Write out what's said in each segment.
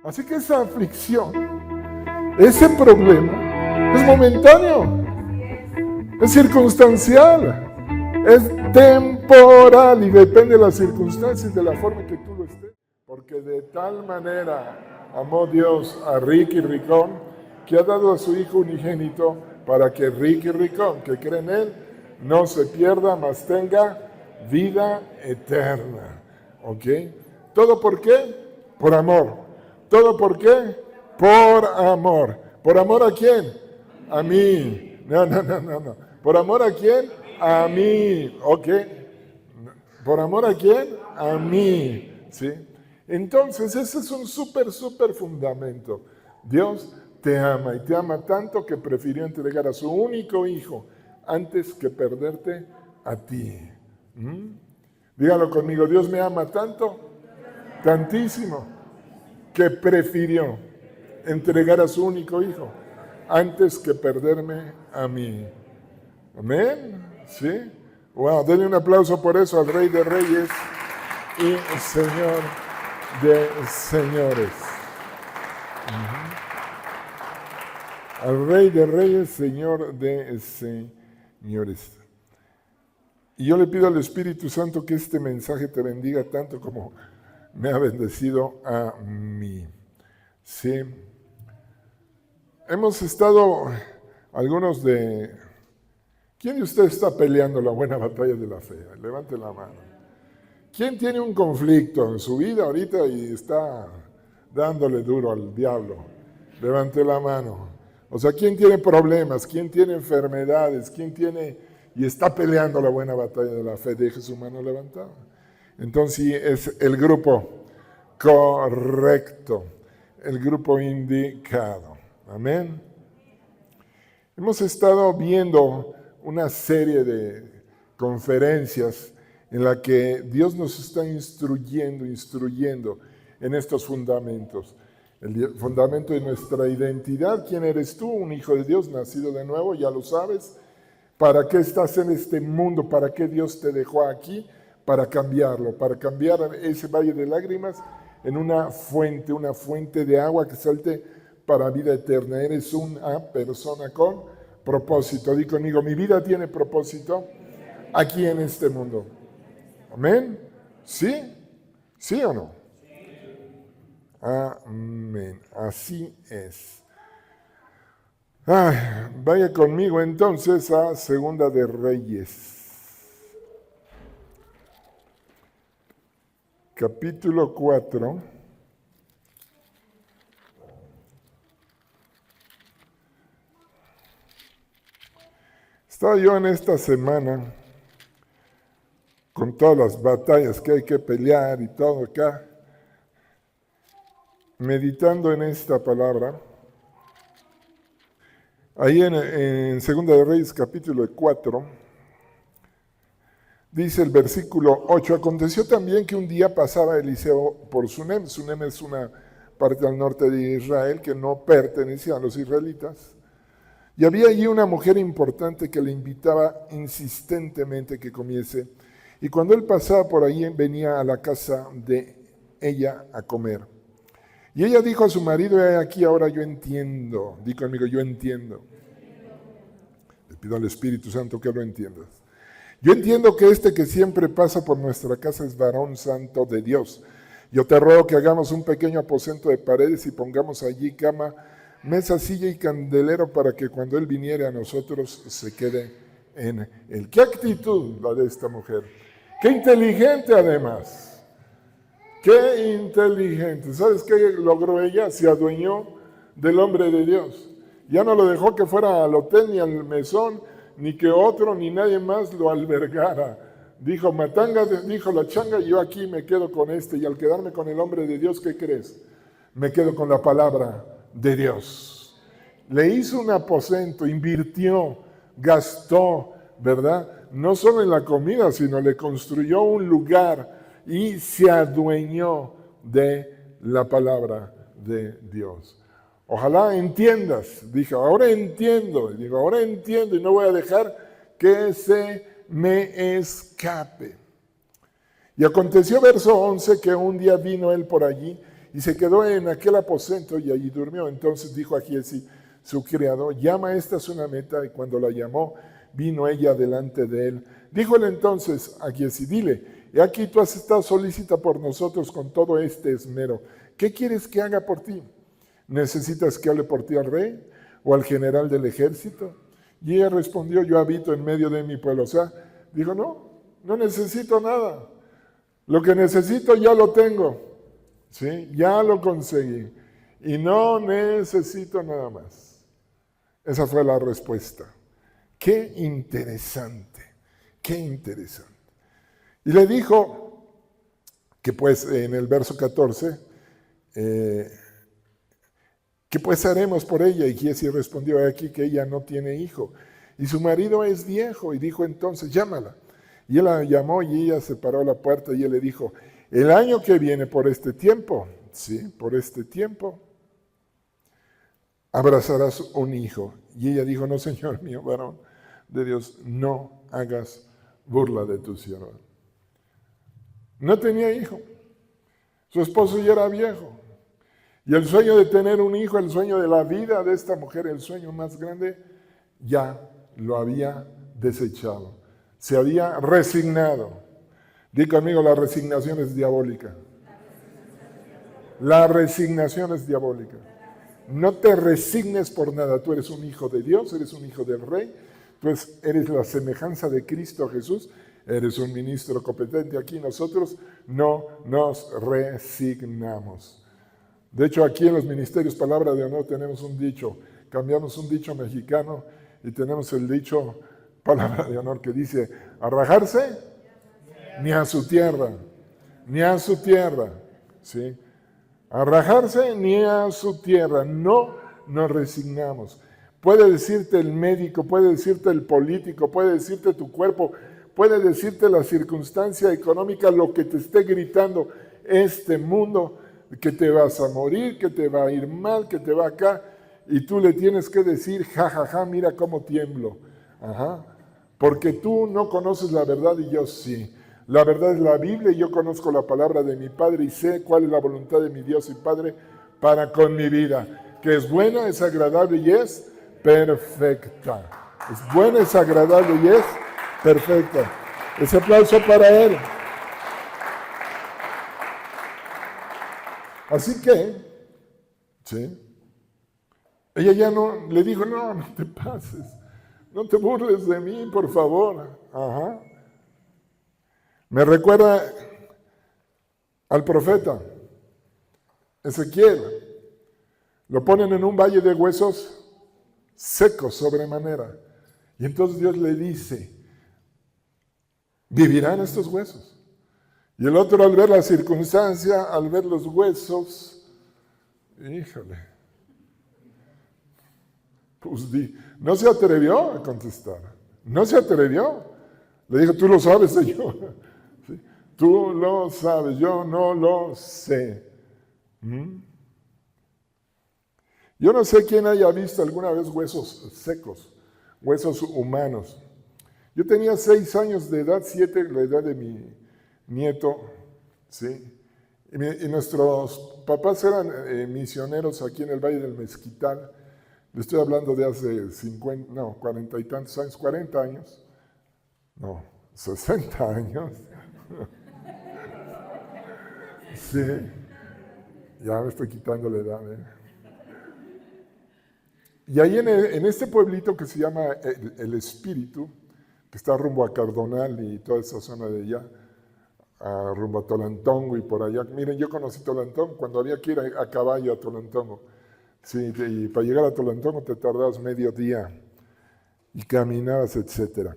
Así que esa aflicción, ese problema, es momentáneo, es circunstancial, es temporal y depende de las circunstancias y de la forma en que tú lo estés. Porque de tal manera amó Dios a Ricky Ricón que ha dado a su Hijo unigénito para que Ricky Ricón, que cree en Él, no se pierda, mas tenga vida eterna. ¿Ok? ¿Todo por qué? Por amor. ¿Todo por qué? Por amor. ¿Por amor a quién? A mí. No. ¿Por amor a quién? A mí. ¿Ok? ¿Por amor a quién? A mí. ¿Sí? Entonces, ese es un súper fundamento. Dios te ama y te ama tanto que prefirió entregar a su único hijo antes que perderte a ti. Dígalo conmigo, Dios me ama tanto, tantísimo, que prefirió entregar a su único hijo antes que perderme a mí. Amén. ¿Sí? Wow, denle un aplauso por eso al Rey de Reyes y Señor de Señores. Al Rey de Reyes, Señor de Señores. Y yo le pido al Espíritu Santo que este mensaje te bendiga tanto como me ha bendecido a mí. Sí. Hemos estado, algunos de... ¿Quién de ustedes está peleando la buena batalla de la fe? Levante la mano. ¿Quién tiene un conflicto en su vida ahorita y está dándole duro al diablo? Levante la mano. O sea, ¿quién tiene problemas? ¿Quién tiene enfermedades? ¿Quién tiene y está peleando la buena batalla de la fe? Deje su mano levantada. Entonces es el grupo correcto, el grupo indicado. Amén. Hemos estado viendo una serie de conferencias en la que Dios nos está instruyendo en estos fundamentos. El fundamento de nuestra identidad, ¿quién eres tú? Un hijo de Dios, nacido de nuevo, ya lo sabes. ¿Para qué estás en este mundo? ¿Para qué Dios te dejó aquí? Para cambiarlo, para cambiar ese valle de lágrimas en una fuente de agua que salte para vida eterna. Eres una persona con propósito. Di conmigo, mi vida tiene propósito aquí en este mundo. ¿Amén? ¿Sí? ¿Sí o no? Amén. Así es. Vaya conmigo entonces a Segunda de Reyes. Capítulo 4. Estaba yo en esta semana con todas las batallas que hay que pelear y todo acá, meditando en esta palabra. Ahí en Segunda de Reyes, capítulo 4, dice el versículo 8, aconteció también que un día pasaba Eliseo por Sunem. Sunem es una parte al norte de Israel que no pertenecía a los israelitas. Y había allí una mujer importante que le invitaba insistentemente que comiese. Y cuando él pasaba por ahí, venía a la casa de ella a comer. Y ella dijo a su marido, aquí ahora yo entiendo. Di conmigo, yo entiendo. Le pido al Espíritu Santo que lo entiendas. Yo entiendo que este que siempre pasa por nuestra casa es varón santo de Dios. Yo te ruego que hagamos un pequeño aposento de paredes y pongamos allí cama, mesa, silla y candelero para que cuando él viniere a nosotros se quede en él. ¿Qué actitud la de esta mujer? ¡Qué inteligente además! ¡Qué inteligente! ¿Sabes qué logró ella? Se adueñó del hombre de Dios. Ya no lo dejó que fuera al hotel ni al mesón, ni que otro ni nadie más lo albergara. Dijo, matanga, dijo la changa, yo aquí me quedo con este. Y al quedarme con el hombre de Dios, ¿qué crees? Me quedo con la palabra de Dios. Le hizo un aposento, invirtió, gastó, ¿verdad? No solo en la comida, sino le construyó un lugar y se adueñó de la palabra de Dios. Ojalá entiendas. Dije, ahora entiendo. Digo, ahora entiendo y no voy a dejar que se me escape. Y aconteció, verso 11, que un día vino él por allí y se quedó en aquel aposento y allí durmió. Entonces dijo a Giezi, su criado, llama a esta Sunamita, y cuando la llamó, vino ella delante de él. Díjole entonces a Giezi, dile, he aquí tú has estado solícita por nosotros con todo este esmero. ¿Qué quieres que haga por ti? ¿Necesitas que hable por ti al rey o al general del ejército? Y ella respondió, yo habito en medio de mi pueblo. O sea, dijo, no necesito nada. Lo que necesito ya lo tengo. ¿Sí? Ya lo conseguí. Y no necesito nada más. Esa fue la respuesta. Qué interesante, qué interesante. Y le dijo que pues en el verso 14, ¿qué pues haremos por ella? Y Giezi respondió aquí que ella no tiene hijo. Y su marido es viejo. Y dijo entonces, llámala. Y él la llamó y ella se paró a la puerta y él le dijo, el año que viene por este tiempo, sí, por este tiempo, abrazarás un hijo. Y ella dijo, no, Señor mío, varón de Dios, no hagas burla de tu sierva. No tenía hijo. Su esposo ya era viejo. Y el sueño de tener un hijo, el sueño de la vida de esta mujer, el sueño más grande, ya lo había desechado. Se había resignado. Di conmigo, la resignación es diabólica. La resignación es diabólica. No te resignes por nada. Tú eres un hijo de Dios, eres un hijo del Rey. Tú eres la semejanza de Cristo Jesús. Eres un ministro competente. Aquí nosotros no nos resignamos. De hecho, aquí en los ministerios Palabra de Honor tenemos un dicho. Cambiamos un dicho mexicano y tenemos el dicho Palabra de Honor que dice, a rajarse ni a su tierra, ni a su tierra. ¿Sí? A rajarse ni a su tierra, no nos resignamos. Puede decirte el médico, puede decirte el político, puede decirte tu cuerpo, puede decirte la circunstancia económica, lo que te esté gritando este mundo, que te vas a morir, que te va a ir mal, que te va acá, y tú le tienes que decir, ja, mira cómo tiemblo. Ajá. Porque tú no conoces la verdad y yo sí. La verdad es la Biblia y yo conozco la palabra de mi Padre y sé cuál es la voluntad de mi Dios y Padre para con mi vida, que es buena, es agradable y es perfecta. Es buena, es agradable y es perfecta. Ese aplauso para Él. Así que, ¿sí? Ella ya no, le dijo, no te pases, no te burles de mí, por favor. Ajá. Me recuerda al profeta Ezequiel. Lo ponen en un valle de huesos secos sobremanera. Y entonces Dios le dice, ¿vivirán estos huesos? Y el otro, al ver la circunstancia, al ver los huesos, híjole, pues no se atrevió a contestar. No se atrevió. Le dijo, tú lo sabes, Señor. ¿Sí? Tú lo sabes, yo no lo sé. Yo no sé quién haya visto alguna vez huesos secos, huesos humanos. Yo tenía 6 años de edad, 7, la edad de mi nieto, ¿sí? Y nuestros papás eran misioneros aquí en el Valle del Mezquital. Le estoy hablando de hace 40 y tantos años, 40 años. No, 60 años. Sí, ya me estoy quitando la edad. Y ahí en este pueblito que se llama El Espíritu, que está rumbo a Cardonal y toda esa zona de allá, rumbo a Tolantongo y por allá. Miren, yo conocí Tolantongo cuando había que ir a caballo a Tolantongo. Sí, y para llegar a Tolantongo te tardabas medio día y caminabas, etc.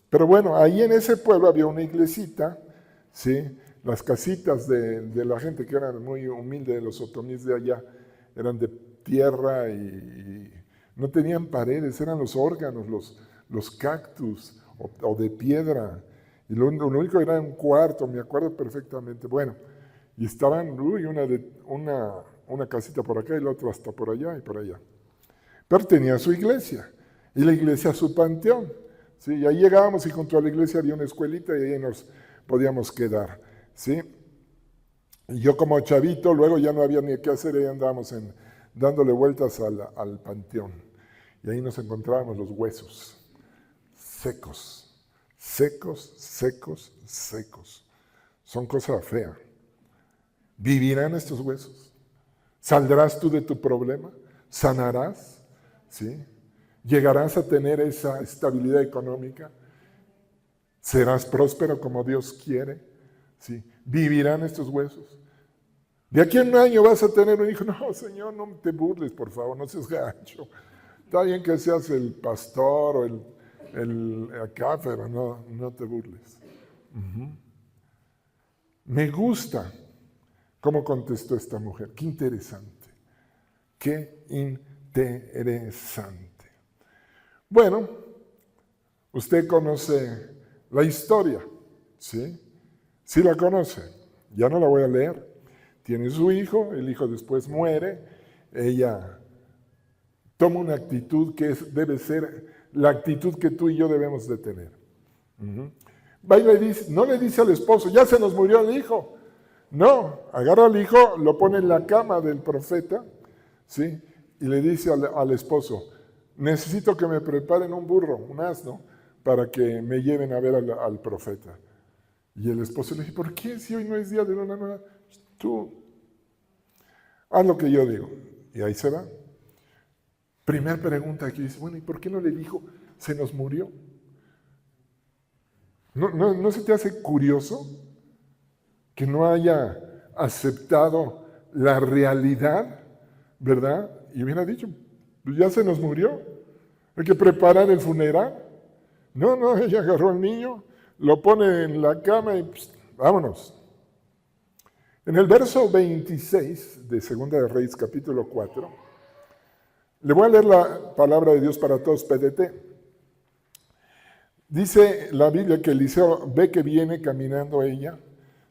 Pero bueno, ahí en ese pueblo había una iglesita, ¿sí? Las casitas de la gente que eran muy humildes, los otomíes de allá, eran de tierra y no tenían paredes, eran los órganos, los cactus o de piedra. Y lo único era un cuarto, me acuerdo perfectamente. Bueno, y estaban, una casita por acá y la otra hasta por allá y por allá. Pero tenía su iglesia, y la iglesia su panteón. ¿Sí? Y ahí llegábamos y junto a la iglesia había una escuelita y ahí nos podíamos quedar. ¿Sí? Y yo como chavito, luego ya no había ni qué hacer, y andábamos dándole vueltas al panteón. Y ahí nos encontrábamos los huesos, secos, secos, secos, secos. Son cosa fea. ¿Vivirán estos huesos? ¿Saldrás tú de tu problema? ¿Sanarás? ¿Sí? ¿Llegarás a tener esa estabilidad económica? ¿Serás próspero como Dios quiere? ¿Sí? ¿Vivirán estos huesos? De aquí a un año vas a tener un hijo. No, Señor, no te burles, por favor, no seas gacho. Está bien que seas el pastor o el acá, pero no te burles. Me gusta cómo contestó esta mujer. Qué interesante. Qué interesante. Bueno, usted conoce la historia, ¿sí? Sí la conoce. Ya no la voy a leer. Tiene su hijo, el hijo después muere, ella toma una actitud que debe ser la actitud que tú y yo debemos de tener. Va y le dice, no le dice al esposo, ya se nos murió el hijo. No, agarra al hijo, lo pone en la cama del profeta, ¿sí? Y le dice al esposo, necesito que me preparen un burro, un asno, para que me lleven a ver al profeta. Y el esposo le dice, ¿por qué si hoy no es día de luna nueva? Tú haz lo que yo digo. Y ahí se va. Primer pregunta que dice, bueno, ¿y por qué no le dijo, se nos murió? ¿No se te hace curioso que no haya aceptado la realidad, verdad? Y hubiera dicho, pues ya se nos murió, hay que preparar el funeral. No, ella agarró al niño, lo pone en la cama y pues, vámonos. En el verso 26 de Segunda de Reyes, capítulo 4, le voy a leer la palabra de Dios para todos, PDT. Dice la Biblia que Eliseo ve que viene caminando ella,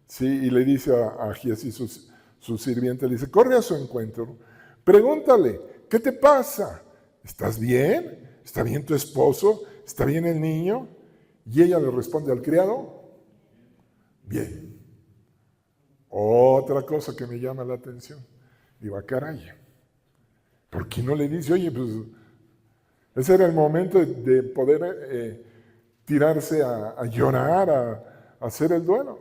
¿sí? Y le dice a Giesi, su sirviente, le dice, corre a su encuentro, pregúntale, ¿qué te pasa? ¿Estás bien? ¿Está bien tu esposo? ¿Está bien el niño? Y ella le responde al criado, bien. Otra cosa que me llama la atención, digo, caray, ¿por qué no le dice, oye, pues ese era el momento de poder tirarse a llorar, a hacer el duelo?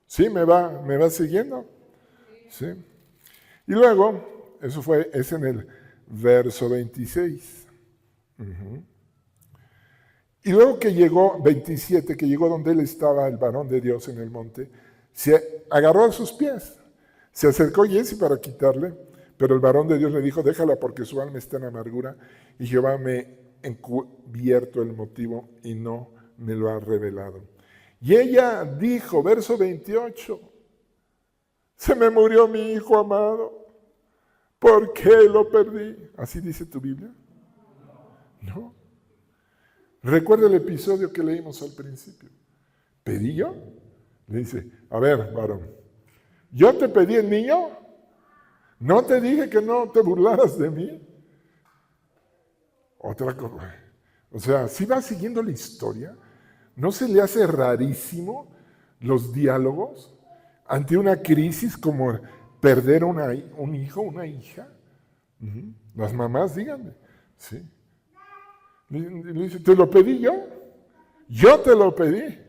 ¿Sí? ¿Me va siguiendo? ¿Sí? Y luego, es en el verso 26. Y luego que llegó, 27, que llegó donde él estaba, el varón de Dios en el monte, se agarró a sus pies, se acercó a Giesi para quitarle, pero el varón de Dios le dijo, déjala porque su alma está en amargura y Jehová me ha encubierto el motivo y no me lo ha revelado. Y ella dijo, verso 28, se me murió mi hijo amado, ¿por qué lo perdí? ¿Así dice tu Biblia? No. Recuerda el episodio que leímos al principio. ¿Pedí yo? Le dice, a ver, varón, ¿yo te pedí el niño? ¿No te dije que no te burlaras de mí? Otra cosa. O sea, si va siguiendo la historia, ¿no se le hace rarísimo los diálogos ante una crisis como perder un hijo, una hija? Las mamás, díganme. ¿Sí? Le dice, ¿te lo pedí yo? Yo te lo pedí.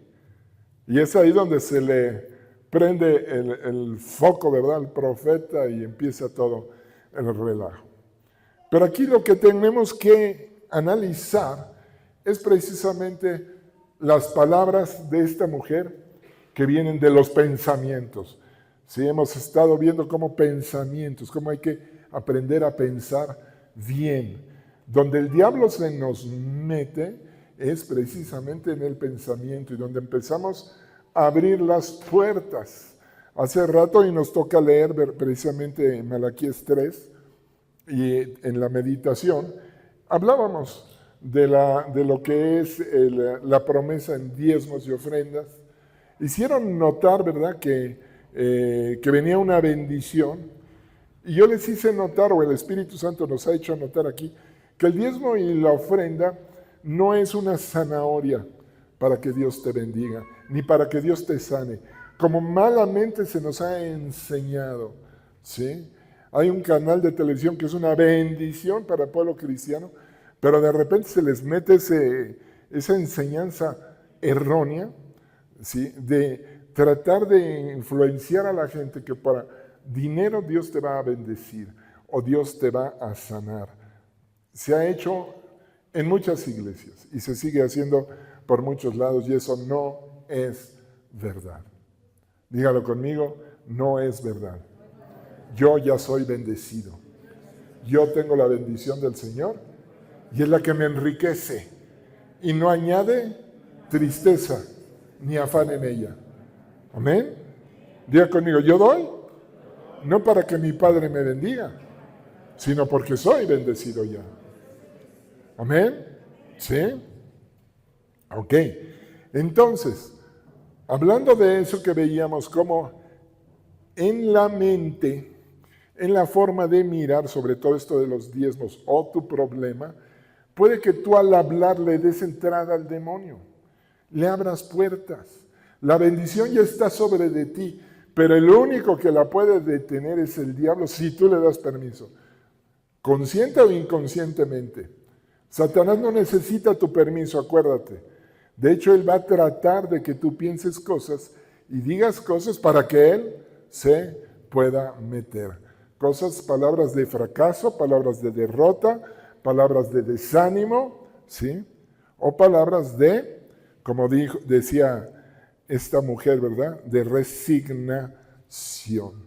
Y es ahí donde se le prende el foco, ¿verdad?, al profeta y empieza todo el relajo. Pero aquí lo que tenemos que analizar es precisamente las palabras de esta mujer que vienen de los pensamientos. Sí, hemos estado viendo cómo pensamientos, cómo hay que aprender a pensar bien. Donde el diablo se nos mete es precisamente en el pensamiento y donde empezamos a abrir las puertas. Hace rato y nos toca leer precisamente Malaquías 3 y en la meditación hablábamos de lo que es la promesa en diezmos y ofrendas. Hicieron notar, ¿verdad?, que venía una bendición y yo les hice notar, o el Espíritu Santo nos ha hecho notar aquí, que el diezmo y la ofrenda no es una zanahoria para que Dios te bendiga, ni para que Dios te sane. como malamente se nos ha enseñado, ¿sí? Hay un canal de televisión que es una bendición para el pueblo cristiano, pero de repente se les mete esa enseñanza errónea, ¿sí? De tratar de influenciar a la gente que para dinero Dios te va a bendecir o Dios te va a sanar. Se ha hecho en muchas iglesias y se sigue haciendo por muchos lados y eso no es verdad. Dígalo conmigo, no es verdad. Yo ya soy bendecido. Yo tengo la bendición del Señor y es la que me enriquece y no añade tristeza ni afán en ella. Amén. Diga conmigo, yo doy no para que mi Padre me bendiga, sino porque soy bendecido ya. Amén. ¿Sí? Ok. Entonces, hablando de eso que veíamos como en la mente, en la forma de mirar sobre todo esto de los diezmos o tu problema, puede que tú al hablar le des entrada al demonio, le abras puertas. La bendición ya está sobre de ti, pero el único que la puede detener es el diablo si tú le das permiso, consciente o inconscientemente. Satanás no necesita tu permiso, acuérdate. De hecho, él va a tratar de que tú pienses cosas y digas cosas para que él se pueda meter. Cosas, palabras de fracaso, palabras de derrota, palabras de desánimo, ¿sí? O palabras de, como decía esta mujer, ¿verdad? De resignación.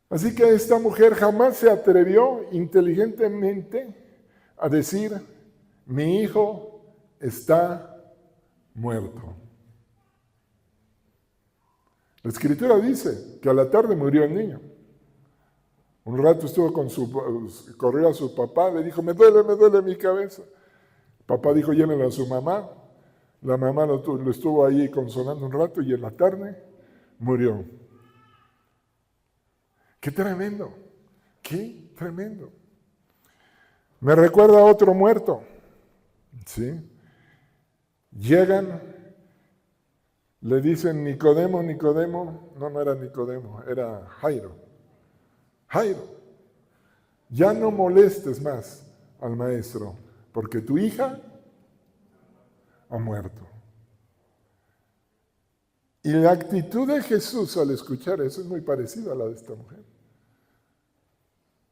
Así que esta mujer jamás se atrevió inteligentemente a decir, mi hijo está muerto. La Escritura dice que a la tarde murió el niño. Un rato estuvo corrió a su papá, le dijo, me duele mi cabeza. El papá dijo, llévenlo a su mamá. La mamá lo estuvo ahí consolando un rato y en la tarde murió. ¡Qué tremendo! ¡Qué tremendo! Me recuerda a otro muerto. ¿Sí? Llegan, le dicen Nicodemo, no era Nicodemo, era Jairo. Jairo, ya no molestes más al maestro, porque tu hija ha muerto. Y la actitud de Jesús al escuchar eso es muy parecida a la de esta mujer.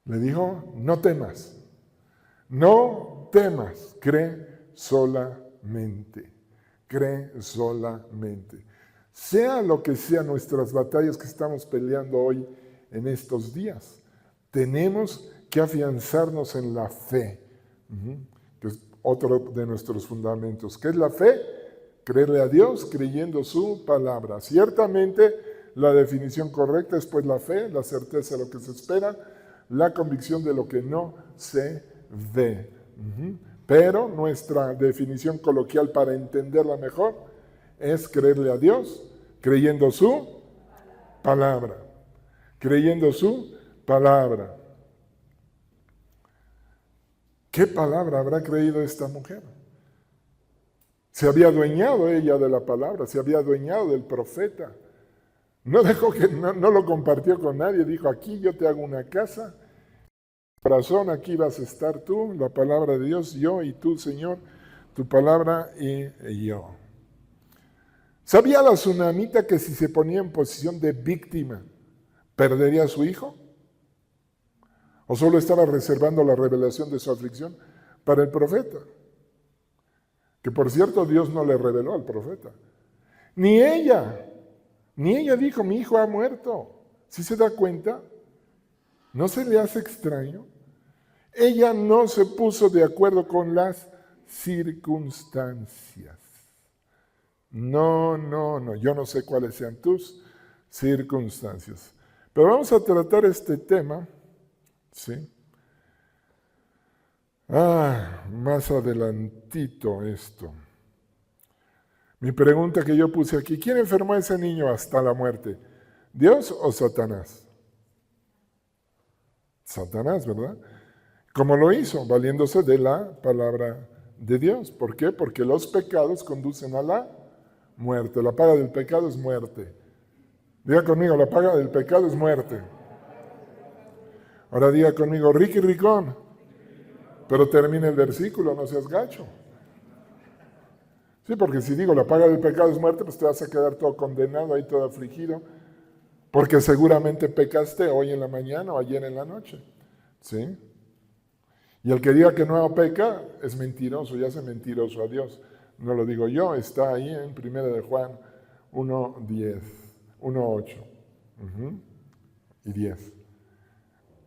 Le dijo, no temas, cree solamente, cree solamente. Sea lo que sean nuestras batallas que estamos peleando hoy en estos días, tenemos que afianzarnos en la fe, que es otro de nuestros fundamentos. ¿Qué es la fe? Creerle a Dios creyendo su palabra. Ciertamente la definición correcta es pues la fe, la certeza de lo que se espera, la convicción de lo que no se ve. Pero nuestra definición coloquial para entenderla mejor es creerle a Dios creyendo su palabra. Creyendo su palabra. ¿Qué palabra habrá creído esta mujer? Se había adueñado ella de la palabra, se había adueñado del profeta. No dejó que, no lo compartió con nadie, dijo, aquí yo te hago una casa, corazón, aquí vas a estar tú, la palabra de Dios, yo y tú, Señor, tu palabra y yo. ¿Sabía la tsunamita que si se ponía en posición de víctima, perdería a su hijo? ¿O solo estaba reservando la revelación de su aflicción para el profeta? Que por cierto Dios no le reveló al profeta. Ni ella dijo, mi hijo ha muerto. ¿Sí se da cuenta? ¿No se le hace extraño? Ella no se puso de acuerdo con las circunstancias. No, yo no sé cuáles sean tus circunstancias. Pero vamos a tratar este tema, ¿sí? Más adelantito esto. Mi pregunta que yo puse aquí, ¿quién enfermó a ese niño hasta la muerte? ¿Dios o Satanás? Satanás, ¿verdad? ¿Cómo lo hizo? Valiéndose de la palabra de Dios. ¿Por qué? Porque los pecados conducen a la Muerte. La paga del pecado es muerte. Diga conmigo, la paga del pecado es muerte. Ahora diga conmigo, Ricky Ricón. Pero termina el versículo, no seas gacho. Sí, porque si digo la paga del pecado es muerte, pues te vas a quedar todo condenado, ahí todo afligido, porque seguramente pecaste hoy en la mañana o ayer en la noche. ¿Sí? Y el que diga que no peca es mentiroso, y hace mentiroso a Dios. No lo digo yo, está ahí en 1 de Juan 1:10, 1:8 y 10.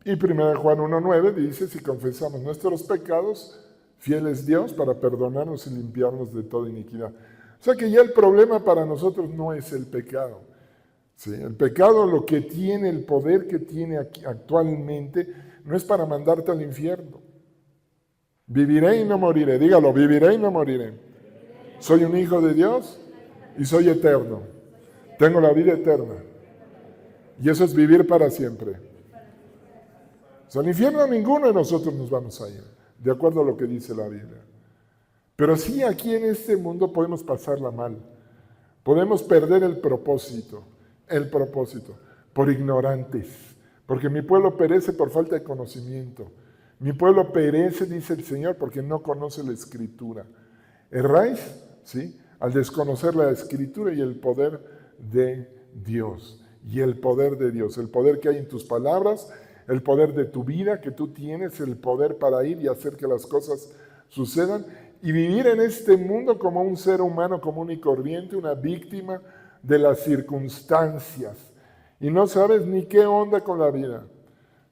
Y 1 de Juan 1:9 dice, si confesamos nuestros pecados, fiel es Dios para perdonarnos y limpiarnos de toda iniquidad. O sea que ya el problema para nosotros no es el pecado. ¿Sí? El pecado, lo que tiene, el poder que tiene actualmente, no es para mandarte al infierno. Viviré y no moriré. Dígalo, viviré y no moriré. Soy un hijo de Dios y soy eterno. Tengo la vida eterna. Y eso es vivir para siempre. O sea, al infierno ninguno de nosotros nos vamos a ir, de acuerdo a lo que dice la Biblia. Pero sí, aquí en este mundo podemos pasarla mal. Podemos perder el propósito, por ignorantes. Porque mi pueblo perece por falta de conocimiento. Mi pueblo perece, dice el Señor, porque no conoce la Escritura. Erráis, ¿sí?, al desconocer la Escritura y el poder de Dios. Y el poder de Dios, el poder que hay en tus palabras, el poder de tu vida que tú tienes, el poder para ir y hacer que las cosas sucedan y vivir en este mundo como un ser humano común y corriente, una víctima de las circunstancias. Y no sabes ni qué onda con la vida.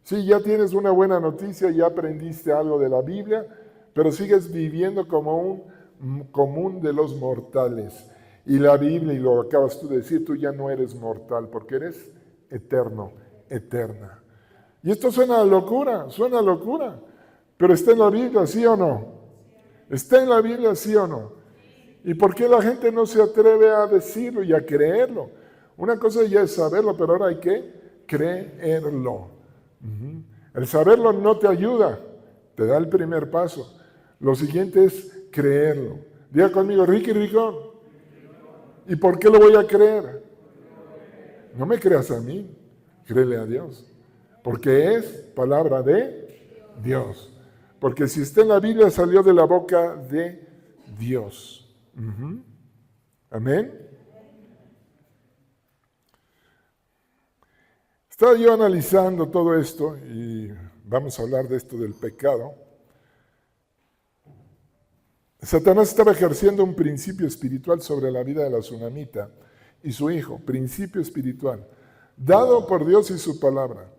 Sí, ya tienes una buena noticia, ya aprendiste algo de la Biblia, pero sigues viviendo como un común de los mortales. Y la Biblia, y lo acabas tú de decir, tú ya no eres mortal, porque eres eterno, eterna. Y esto suena a locura, pero ¿está en la Biblia, sí o no? ¿Está en la Biblia, sí o no? ¿Y por qué la gente no se atreve a decirlo y a creerlo? Una cosa ya es saberlo, pero ahora hay que creerlo. El saberlo no te ayuda, te da el primer paso. Lo siguiente es creerlo. Diga conmigo, Ricky Ricón. ¿Y por qué lo voy a creer? No me creas a mí, créele a Dios. Porque es palabra de Dios. Porque si está en la Biblia, salió de la boca de Dios. Amén. Estaba yo analizando todo esto y vamos a hablar de esto del pecado. Satanás estaba ejerciendo un principio espiritual sobre la vida de la tsunamita y su hijo, principio espiritual, dado por Dios y su palabra.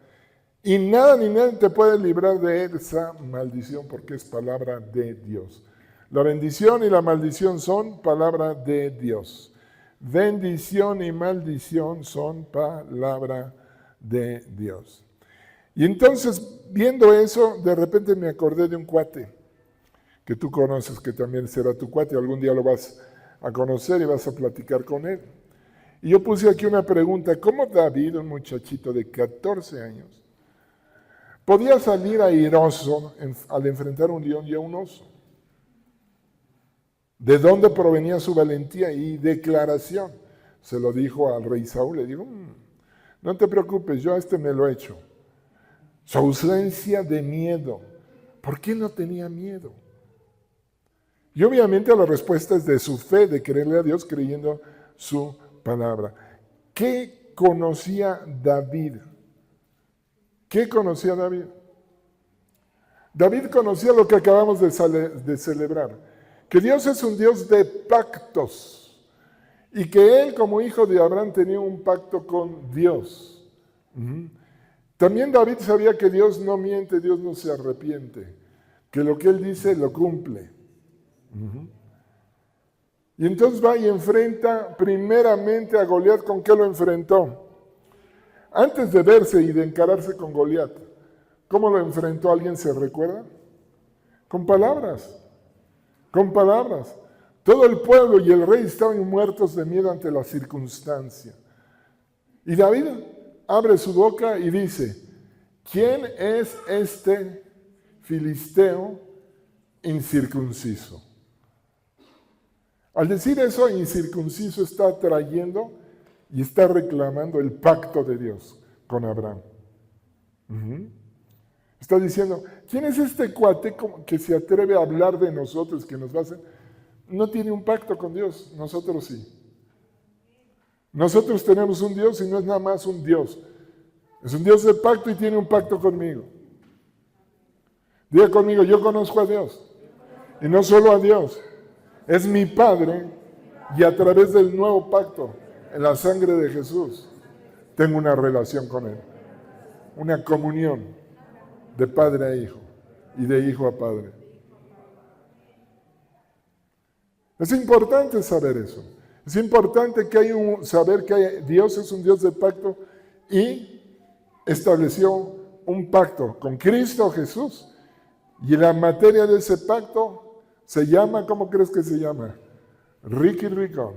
Y nada ni nadie te puede librar de esa maldición porque es palabra de Dios. La bendición y la maldición son palabra de Dios. Bendición y maldición son palabra de Dios. Y entonces, viendo eso, de repente me acordé de un cuate que tú conoces, que también será tu cuate, algún día lo vas a conocer y vas a platicar con él. Y yo puse aquí una pregunta, ¿cómo David, un muchachito de 14 años, podía salir airoso al enfrentar un león y a un oso? ¿De dónde provenía su valentía y declaración? Se lo dijo al rey Saúl, le dijo, no te preocupes, yo a este me lo he hecho. Su ausencia de miedo. ¿Por qué no tenía miedo? Y obviamente la respuesta es de su fe, de creerle a Dios creyendo su palabra. ¿Qué conocía David? ¿Qué conocía David? David conocía lo que acabamos de celebrar, que Dios es un Dios de pactos y que él como hijo de Abraham tenía un pacto con Dios. También David sabía que Dios no miente, Dios no se arrepiente, que lo que él dice lo cumple. Y entonces va y enfrenta primeramente a Goliat. ¿Con qué lo enfrentó? Antes de verse y de encararse con Goliat, ¿cómo lo enfrentó? ¿Alguien se recuerda? Con palabras. Con palabras. Todo el pueblo y el rey estaban muertos de miedo ante la circunstancia. Y David abre su boca y dice, ¿quién es este filisteo incircunciso? Al decir eso, incircunciso está trayendo y está reclamando el pacto de Dios con Abraham. Está diciendo, ¿quién es este cuate que se atreve a hablar de nosotros, que nos va a hacer? No tiene un pacto con Dios, nosotros sí. Nosotros tenemos un Dios y no es nada más un Dios. Es un Dios de pacto y tiene un pacto conmigo. Diga conmigo, yo conozco a Dios. Y no solo a Dios. Es mi Padre y a través del nuevo pacto, en la sangre de Jesús, tengo una relación con Él. Una comunión de padre a hijo y de hijo a padre. Es importante saber eso. Es importante que saber que Dios es un Dios de pacto y estableció un pacto con Cristo Jesús. Y la materia de ese pacto se llama, ¿cómo crees que se llama? Ricky Ricón.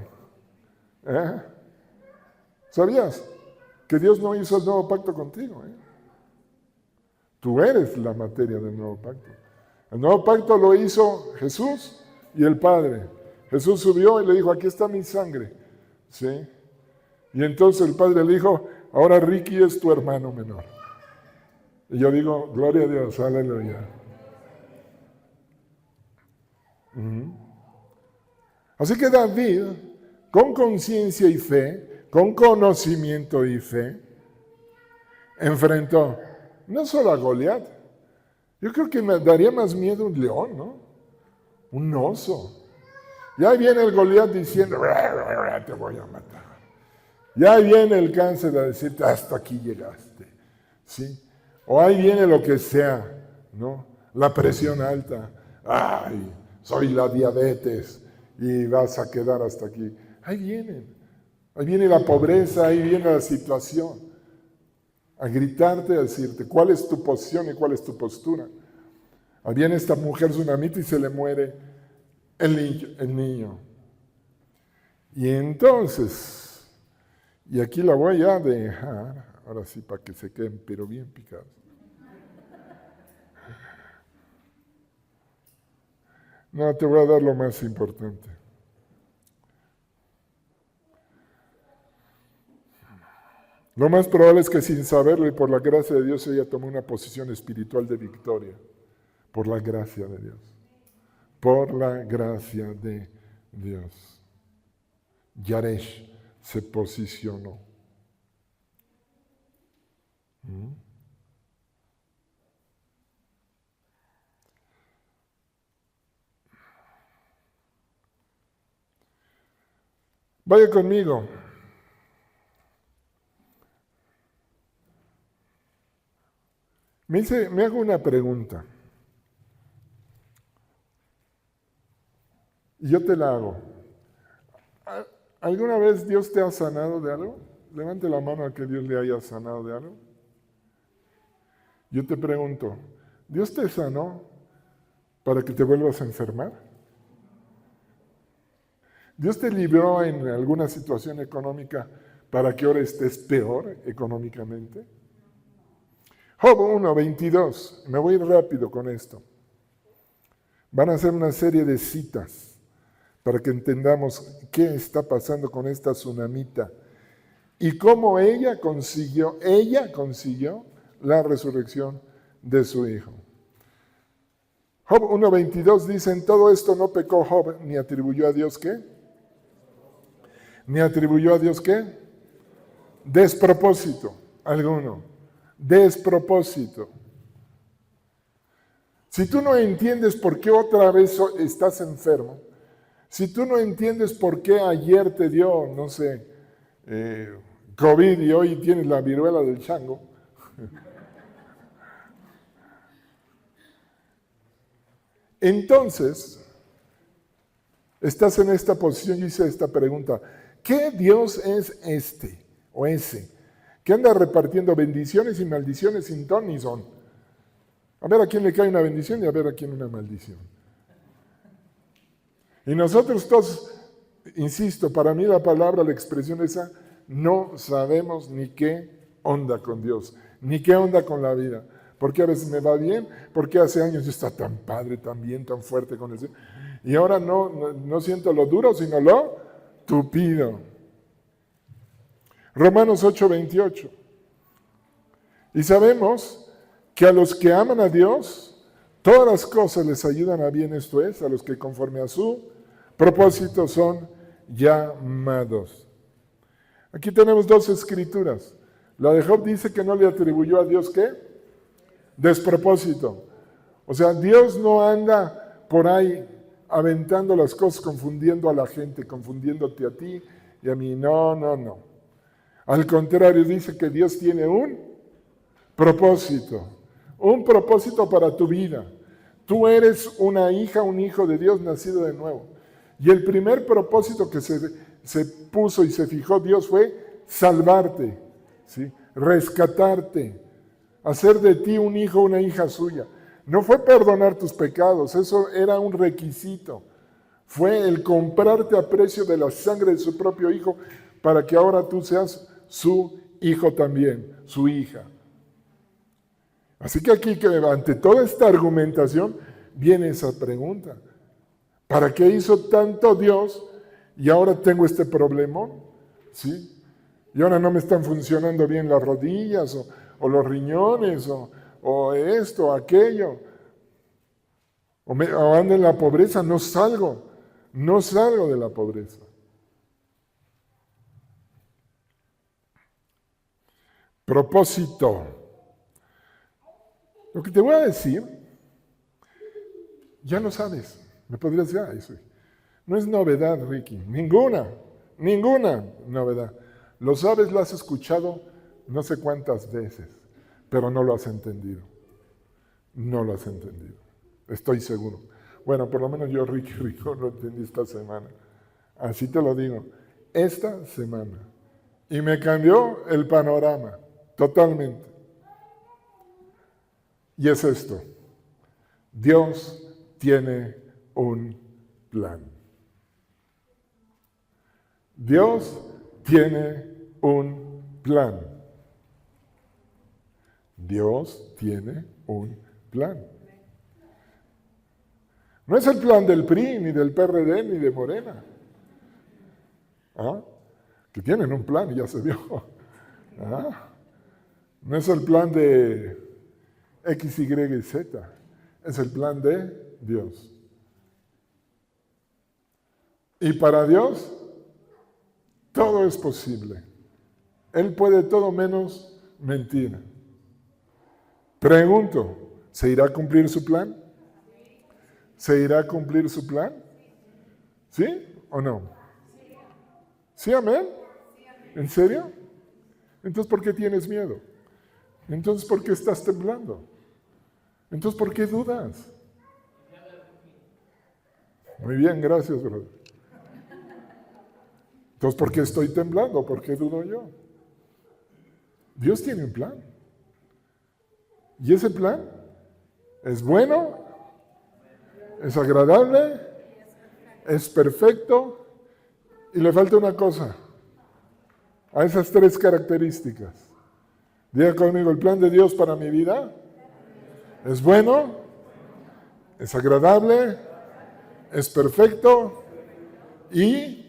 ¿Sabías que Dios no hizo el nuevo pacto contigo? Tú eres la materia del nuevo pacto. El nuevo pacto lo hizo Jesús y el Padre. Jesús subió y le dijo, aquí está mi sangre. ¿Sí? Y entonces el Padre le dijo, ahora Ricky es tu hermano menor. Y yo digo, gloria a Dios, aleluya. Así que David, con conciencia y fe, con conocimiento y fe, enfrentó no solo a Goliat. Yo creo que me daría más miedo un león, ¿no? Un oso. Y ahí viene el Goliat diciendo, te voy a matar. Y ahí viene el cáncer a decirte, hasta aquí llegaste. ¿Sí? O ahí viene lo que sea, ¿no? La presión alta. Ay, soy la diabetes y vas a quedar hasta aquí. Ahí vienen. Ahí viene la pobreza, ahí viene la situación. A gritarte, a decirte cuál es tu posición y cuál es tu postura. Ahí viene esta mujer tsunamita y se le muere el niño. Y entonces, y aquí la voy a dejar, ahora sí para que se queden pero bien picados. No, te voy a dar lo más importante. Lo más probable es que sin saberlo y por la gracia de Dios ella tomó una posición espiritual de victoria. Por la gracia de Dios. Por la gracia de Dios. Yaresh se posicionó. Vaya conmigo. Me hago una pregunta. Y yo te la hago. ¿Alguna vez Dios te ha sanado de algo? Levante la mano a que Dios le haya sanado de algo. Yo te pregunto, ¿Dios te sanó para que te vuelvas a enfermar? ¿Dios te libró en alguna situación económica para que ahora estés peor económicamente? Job 1:22, me voy rápido con esto. Van a hacer una serie de citas para que entendamos qué está pasando con esta tsunamita y cómo ella consiguió la resurrección de su hijo. Job 1:22 dice, en todo esto no pecó Job, ni atribuyó a Dios ¿qué? Ni atribuyó a Dios ¿qué? Despropósito alguno. Despropósito. Si tú no entiendes por qué otra vez estás enfermo, si tú no entiendes por qué ayer te dio, no sé, COVID y hoy tienes la viruela del chango, entonces estás en esta posición y hice esta pregunta, ¿qué Dios es este o ese que anda repartiendo bendiciones y maldiciones sin ton ni son? A ver a quién le cae una bendición y a ver a quién una maldición. Y nosotros todos, insisto, para mí la palabra, la expresión esa, no sabemos ni qué onda con Dios, ni qué onda con la vida. Porque a veces me va bien, porque hace años yo estaba tan padre, tan bien, tan fuerte con el Señor. Y ahora no siento lo duro, sino lo tupido. Romanos 8:28. Y sabemos que a los que aman a Dios, todas las cosas les ayudan a bien, esto es, a los que conforme a su propósito son llamados. Aquí tenemos dos escrituras. La de Job dice que no le atribuyó a Dios, ¿qué? Despropósito. O sea, Dios no anda por ahí aventando las cosas, confundiendo a la gente, confundiéndote a ti y a mí. No. Al contrario, dice que Dios tiene un propósito para tu vida. Tú eres una hija, un hijo de Dios nacido de nuevo. Y el primer propósito que se puso y se fijó Dios fue salvarte, ¿sí? Rescatarte, hacer de ti un hijo, una hija suya. No fue perdonar tus pecados, eso era un requisito. Fue el comprarte a precio de la sangre de su propio hijo para que ahora tú seas su hijo también, su hija. Así que aquí, ante toda esta argumentación, viene esa pregunta. ¿Para qué hizo tanto Dios y ahora tengo este problemón? ¿Sí? Y ahora no me están funcionando bien las rodillas o los riñones o esto, o aquello. O ando en la pobreza, no salgo de la pobreza. Propósito. Lo que te voy a decir, ya lo sabes. Me podrías decir, eso no es novedad, Ricky. Ninguna novedad. Lo sabes, lo has escuchado no sé cuántas veces, pero no lo has entendido. No lo has entendido. Estoy seguro. Bueno, por lo menos yo, Ricky Rico, lo entendí esta semana. Así te lo digo. Esta semana. Y me cambió el panorama. Totalmente. Y es esto. Dios tiene un plan. Dios tiene un plan. Dios tiene un plan. No es el plan del PRI, ni del PRD, ni de Morena. ¿Ah? Que tienen un plan y ya se vio. ¿Ah? No es el plan de X, Y y Z. Es el plan de Dios. Y para Dios, todo es posible. Él puede todo menos mentir. Pregunto, ¿se irá a cumplir su plan? ¿Se irá a cumplir su plan? ¿Sí o no? ¿Sí, amén? ¿En serio? Entonces, ¿por qué tienes miedo? Entonces, ¿por qué estás temblando? Entonces, ¿por qué dudas? Muy bien, gracias, brother. Entonces, ¿por qué estoy temblando? ¿Por qué dudo yo? Dios tiene un plan. Y ese plan es bueno, es agradable, es perfecto, y le falta una cosa a esas tres características. Diga conmigo, el plan de Dios para mi vida es bueno, es agradable, es perfecto y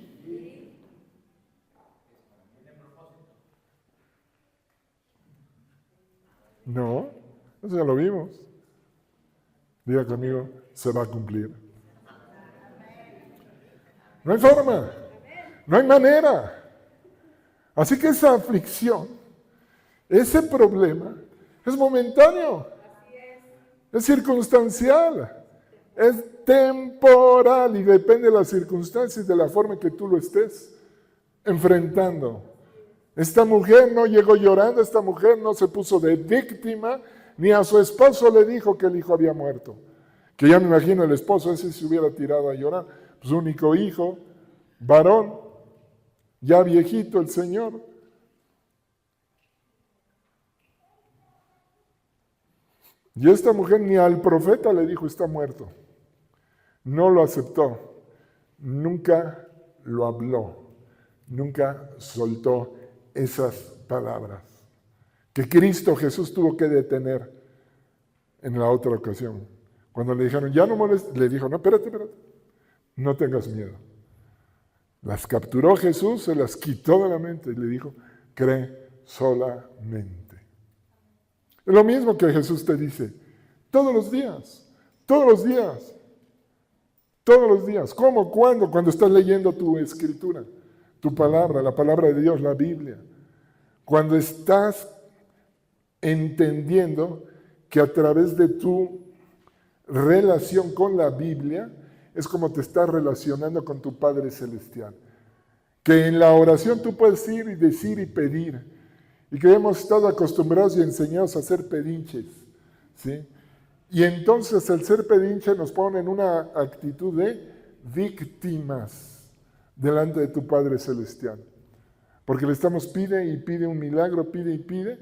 no, eso ya lo vimos. Diga conmigo, se va a cumplir. No hay forma, no hay manera. Así que esa aflicción, ese problema, es momentáneo, es circunstancial, es temporal y depende de las circunstancias y de la forma en que tú lo estés enfrentando. Esta mujer no llegó llorando, esta mujer no se puso de víctima, ni a su esposo le dijo que el hijo había muerto. Que ya me imagino el esposo ese se hubiera tirado a llorar. Su único hijo, varón, ya viejito el Señor. Y esta mujer ni al profeta le dijo está muerto. No lo aceptó. Nunca lo habló. Nunca soltó esas palabras que Cristo Jesús tuvo que detener en la otra ocasión. Cuando le dijeron, ya no molestes, le dijo, no, espérate. no tengas miedo. Las capturó Jesús, se las quitó de la mente y le dijo, cree solamente. Es lo mismo que Jesús te dice, todos los días, todos los días, todos los días. ¿Cómo? ¿Cuándo? Cuando estás leyendo tu escritura, tu palabra, la palabra de Dios, la Biblia. Cuando estás entendiendo que a través de tu relación con la Biblia es como te estás relacionando con tu Padre Celestial. Que en la oración tú puedes ir y decir y pedir. Y que hemos estado acostumbrados y enseñados a ser pedinches, ¿sí? Y entonces el ser pedinche nos pone en una actitud de víctimas delante de tu Padre Celestial. Porque le estamos pide y pide un milagro, pide y pide,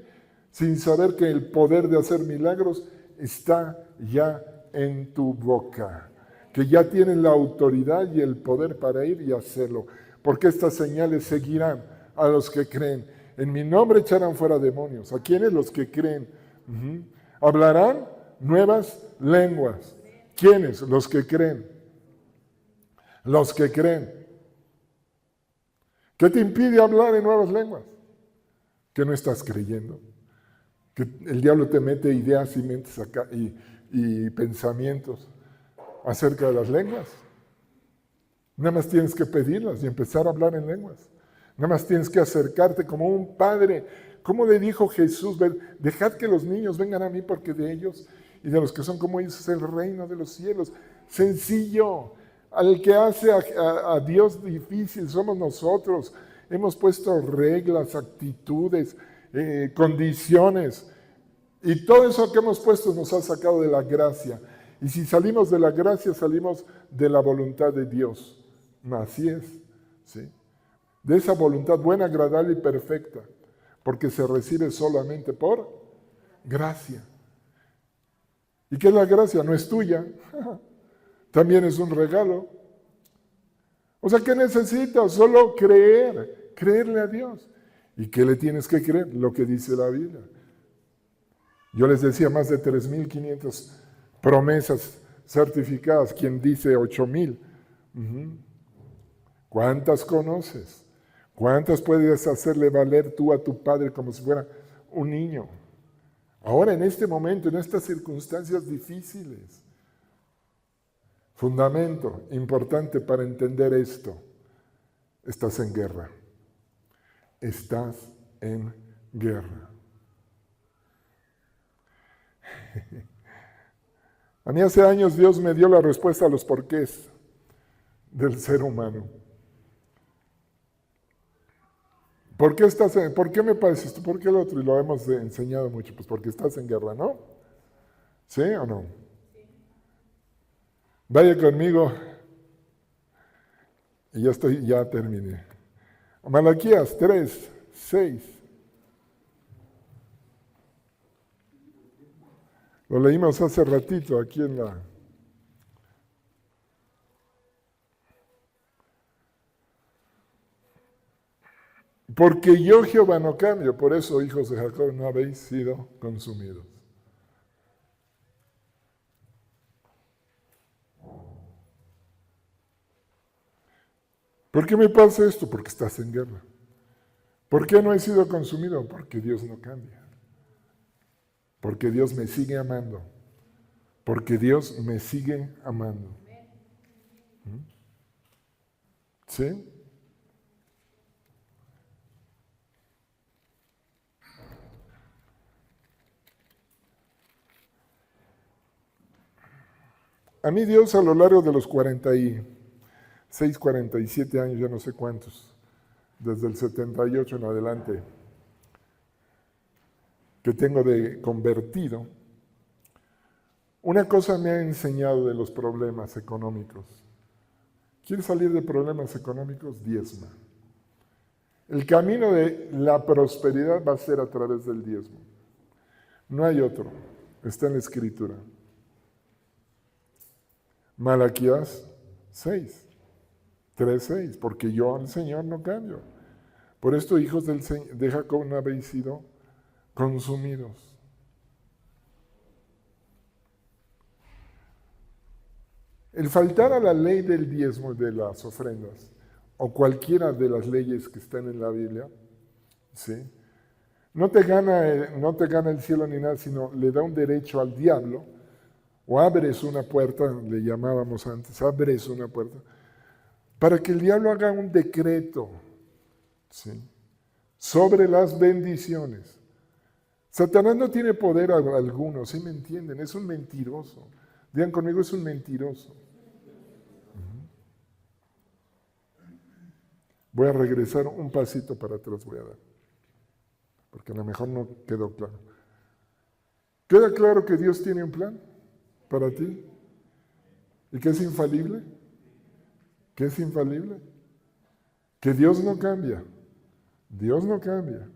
sin saber que el poder de hacer milagros está ya en tu boca. Que ya tienes la autoridad y el poder para ir y hacerlo. Porque estas señales seguirán a los que creen. En mi nombre echarán fuera demonios. ¿A quiénes? Los que creen. Hablarán nuevas lenguas. ¿Quiénes? Los que creen. Los que creen. ¿Qué te impide hablar en nuevas lenguas? Que no estás creyendo. Que el diablo te mete ideas y mentes acá y pensamientos acerca de las lenguas. Nada más tienes que pedirlas y empezar a hablar en lenguas. Nada más tienes que acercarte como un padre. ¿Cómo le dijo Jesús? Dejad que los niños vengan a mí porque de ellos y de los que son como ellos es el reino de los cielos. Sencillo. Al que hace a Dios difícil somos nosotros. Hemos puesto reglas, actitudes, condiciones. Y todo eso que hemos puesto nos ha sacado de la gracia. Y si salimos de la gracia, salimos de la voluntad de Dios. Así es, ¿sí? De esa voluntad buena, agradable y perfecta, porque se recibe solamente por gracia. ¿Y qué es la gracia? No es tuya, también es un regalo. O sea, ¿qué necesitas? Solo creerle a Dios. ¿Y qué le tienes que creer? Lo que dice la Biblia. Yo les decía más de 3,500 promesas certificadas, quien dice 8,000. ¿Cuántas conoces? ¿Cuántas puedes hacerle valer tú a tu padre como si fuera un niño? Ahora, en este momento, en estas circunstancias difíciles. Fundamento importante para entender esto. Estás en guerra. Estás en guerra. A mí hace años Dios me dio la respuesta a los porqués del ser humano. ¿Por qué me parece esto? ¿Por qué el otro? Y lo hemos enseñado mucho, pues porque estás en guerra, ¿no? ¿Sí o no? Sí. Vaya conmigo. Y ya terminé. Malaquías 3:6. Lo leímos hace ratito aquí en la... Porque yo, Jehová, no cambio, por eso, hijos de Jacob, no habéis sido consumidos. ¿Por qué me pasa esto? Porque estás en guerra. ¿Por qué no he sido consumido? Porque Dios no cambia. Porque Dios me sigue amando. Porque Dios me sigue amando. ¿Sí? A mí Dios a lo largo de los 46, 47 años, ya no sé cuántos, desde el 78 en adelante, que tengo de convertido, una cosa me ha enseñado de los problemas económicos. ¿Quieres salir de problemas económicos? Diezma. El camino de la prosperidad va a ser a través del diezmo. No hay otro. Está en la Escritura. Malaquías 3:6. Porque yo al Señor no cambio. Por esto, hijos de Jacob, no habéis sido consumidos. El faltar a la ley del diezmo y de las ofrendas, o cualquiera de las leyes que están en la Biblia, ¿sí? No te gana el cielo ni nada, sino le da un derecho al diablo, o abres una puerta, le llamábamos antes, abres una puerta, para que el diablo haga un decreto, ¿sí?, sobre las bendiciones. Satanás no tiene poder alguno, ¿sí me entienden? Es un mentiroso. Digan conmigo, es un mentiroso. Voy a regresar un pasito para atrás, voy a dar, porque a lo mejor no quedó claro. ¿Queda claro que Dios tiene un plan para ti? ¿Y que es infalible? ¿Que es infalible? Que Dios no cambia. Dios no cambia.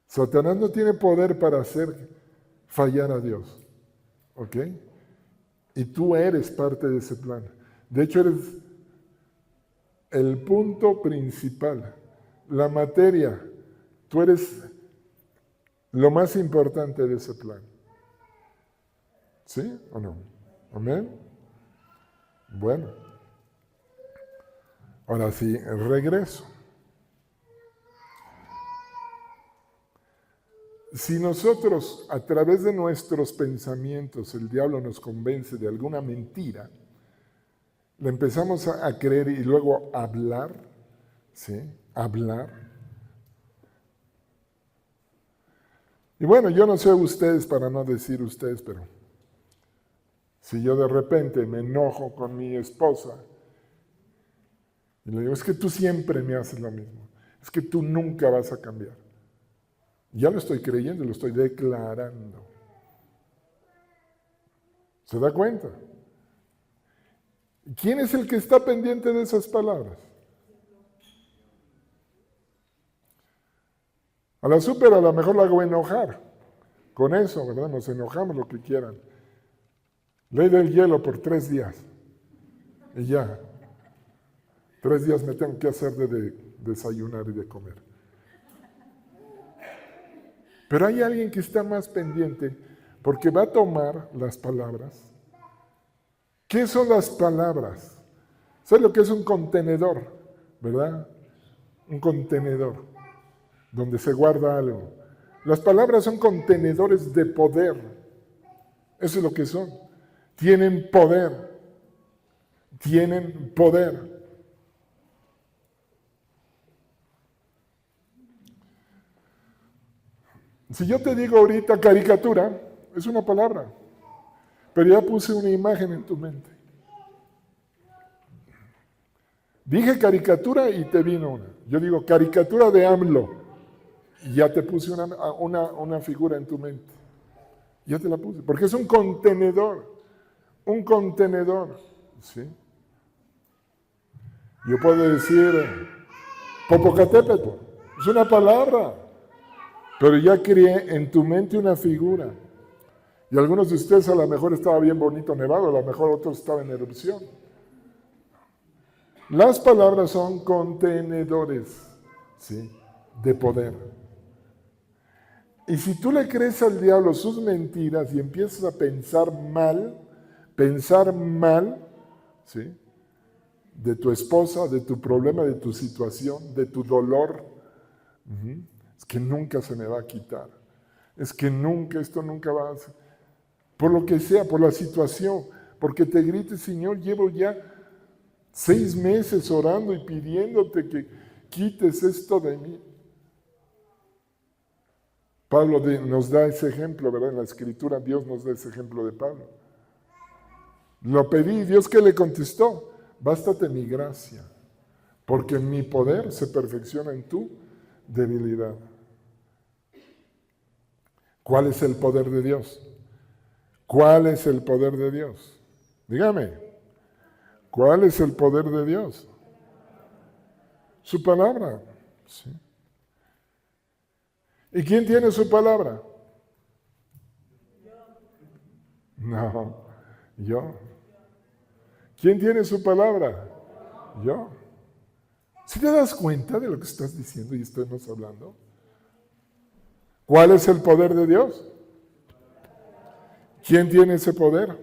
Satanás no tiene poder para hacer fallar a Dios. ¿Ok? Y tú eres parte de ese plan. De hecho, eres el punto principal, la materia. Tú eres lo más importante de ese plan. ¿Sí o no? ¿Amén? Bueno. Ahora sí, regreso. Si nosotros, a través de nuestros pensamientos, el diablo nos convence de alguna mentira, le empezamos a creer y luego a hablar, ¿sí? Hablar. Y bueno, yo no sé ustedes, para no decir ustedes, pero si yo de repente me enojo con mi esposa y le digo, es que tú siempre me haces lo mismo, es que tú nunca vas a cambiar. Ya lo estoy creyendo, lo estoy declarando. ¿Se da cuenta? ¿Quién es el que está pendiente de esas palabras? A la súper a lo mejor la hago enojar. Con eso, ¿verdad? Nos enojamos lo que quieran. Ley del hielo por 3 días. Y ya. 3 días me tengo que hacer de desayunar y de comer. Pero hay alguien que está más pendiente porque va a tomar las palabras. ¿Qué son las palabras? ¿Sabes lo que es un contenedor? ¿Verdad? Un contenedor donde se guarda algo. Las palabras son contenedores de poder. Eso es lo que son. Tienen poder. Tienen poder. Si yo te digo ahorita caricatura, es una palabra, pero ya puse una imagen en tu mente. Dije caricatura y te vino una. Yo digo caricatura de AMLO y ya te puse una figura en tu mente. Ya te la puse, porque es un contenedor, ¿sí? Yo puedo decir Popocatépetl, es una palabra. Pero ya creé en tu mente una figura. Y algunos de ustedes a lo mejor estaba bien bonito nevado, a lo mejor otros estaban en erupción. Las palabras son contenedores, ¿sí?, de poder. Y si tú le crees al diablo sus mentiras y empiezas a pensar mal, ¿sí?, de tu esposa, de tu problema, de tu situación, de tu dolor, es que nunca se me va a quitar. Es que esto nunca va a ser. Por lo que sea, por la situación, porque te grites, Señor, llevo ya 6 meses orando y pidiéndote que quites esto de mí. Pablo nos da ese ejemplo, ¿verdad? En la Escritura Dios nos da ese ejemplo de Pablo. Lo pedí, Dios que le contestó, bástate mi gracia, porque mi poder se perfecciona en tu debilidad. ¿Cuál es el poder de Dios? ¿Cuál es el poder de Dios? Dígame, ¿cuál es el poder de Dios? Su palabra. ¿Sí? ¿Y quién tiene su palabra? No, yo. ¿Quién tiene su palabra? Yo. ¿Sí te das cuenta de lo que estás diciendo y estamos hablando? ¿Cuál es el poder de Dios? ¿Quién tiene ese poder?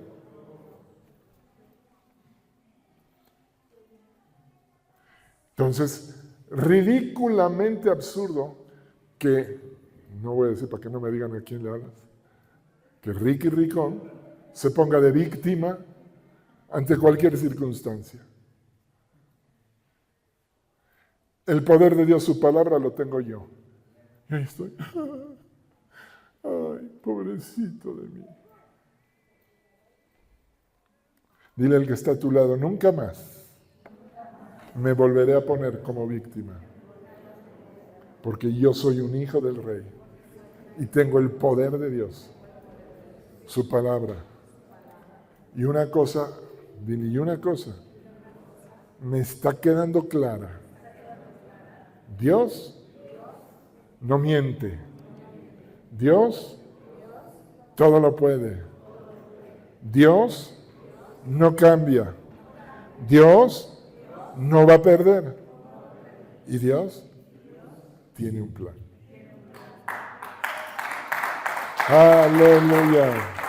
Entonces, ridículamente absurdo que, no voy a decir para que no me digan a quién le hablas, que Ricky Ricón se ponga de víctima ante cualquier circunstancia. El poder de Dios, su palabra, lo tengo yo. Y ahí estoy. Ay, pobrecito de mí. Dile al que está a tu lado, nunca más me volveré a poner como víctima, porque yo soy un hijo del Rey y tengo el poder de Dios, su palabra. Y una cosa, dile, y una cosa, me está quedando clara. Dios no miente. Dios todo lo puede. Dios no cambia. Dios no va a perder. Y Dios tiene un plan. Aleluya.